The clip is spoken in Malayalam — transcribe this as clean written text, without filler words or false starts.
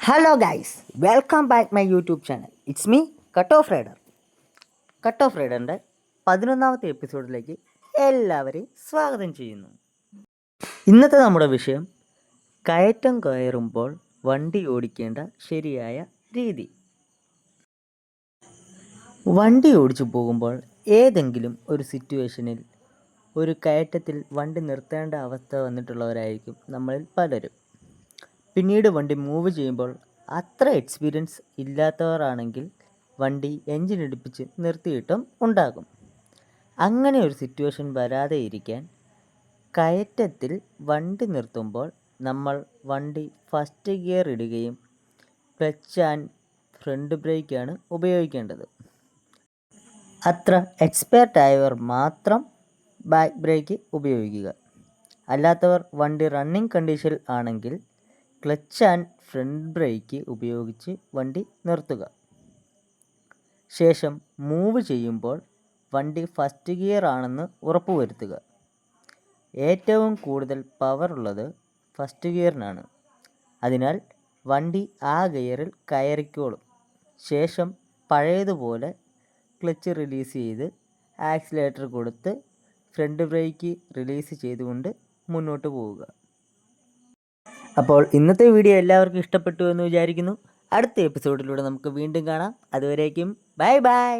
Hello guys, welcome back my YouTube channel. It's me cut off rider. Cut off റൈഡറിൻ്റെ 11ാമത്തെ എപ്പിസോഡിലേക്ക് എല്ലാവരെയും സ്വാഗതം ചെയ്യുന്നു. ഇന്നത്തെ നമ്മുടെ വിഷയം കയറ്റം കയറുമ്പോൾ വണ്ടി ഓടിക്കേണ്ട ശരിയായ രീതി. വണ്ടി ഓടിച്ചു പോകുമ്പോൾ ഏതെങ്കിലും ഒരു സിറ്റുവേഷനിൽ ഒരു കയറ്റത്തിൽ വണ്ടി നിർത്തേണ്ട അവസ്ഥ വന്നിട്ടുള്ളവരായിരിക്കും നമ്മളിൽ പലരും. പിന്നീട് വണ്ടി മൂവ് ചെയ്യുമ്പോൾ അത്ര എക്സ്പീരിയൻസ് ഇല്ലാത്തവരാണെങ്കിൽ വണ്ടി എൻജിൻ ഇടിപ്പിച്ച് നിർത്തിയിട്ടും ഉണ്ടാകും. അങ്ങനെ ഒരു സിറ്റുവേഷൻ വരാതെ ഇരിക്കാൻ കയറ്റത്തിൽ വണ്ടി നിർത്തുമ്പോൾ നമ്മൾ വണ്ടി ഫസ്റ്റ് ഗിയർ ഇടുകയും ക്ലച്ച് ആൻഡ് ഫ്രണ്ട് ബ്രേക്കാണ് ഉപയോഗിക്കേണ്ടത്. അത്ര എക്സ്പേർട്ട് ആയവർ മാത്രം ബാക്ക് ബ്രേക്ക് ഉപയോഗിക്കുക. അല്ലാത്തവർ വണ്ടി റണ്ണിങ് കണ്ടീഷനിൽ ആണെങ്കിൽ ക്ലച്ച് ആൻഡ് ഫ്രണ്ട് ബ്രേക്ക് ഉപയോഗിച്ച് വണ്ടി നിർത്തുക. ശേഷം മൂവ് ചെയ്യുമ്പോൾ വണ്ടി ഫസ്റ്റ് ഗിയർ ആണെന്ന് ഉറപ്പുവരുത്തുക. ഏറ്റവും കൂടുതൽ പവർ ഉള്ളത് ഫസ്റ്റ് ഗിയറിനാണ്. അതിനാൽ വണ്ടി ആ ഗിയറിൽ കയറിക്കോളും. ശേഷം പഴയതുപോലെ ക്ലച്ച് റിലീസ് ചെയ്ത് ആക്സിലേറ്റർ കൊടുത്ത് ഫ്രണ്ട് ബ്രേക്ക് റിലീസ് ചെയ്തുകൊണ്ട് മുന്നോട്ട് പോവുക. അപ്പോൾ ഇന്നത്തെ വീഡിയോ എല്ലാവർക്കും ഇഷ്ടപ്പെട്ടു എന്ന് വിചാരിക്കുന്നു. അടുത്ത എപ്പിസോഡിലൂടെ നമുക്ക് വീണ്ടും കാണാം. അതുവരേക്കും ബൈ ബൈ.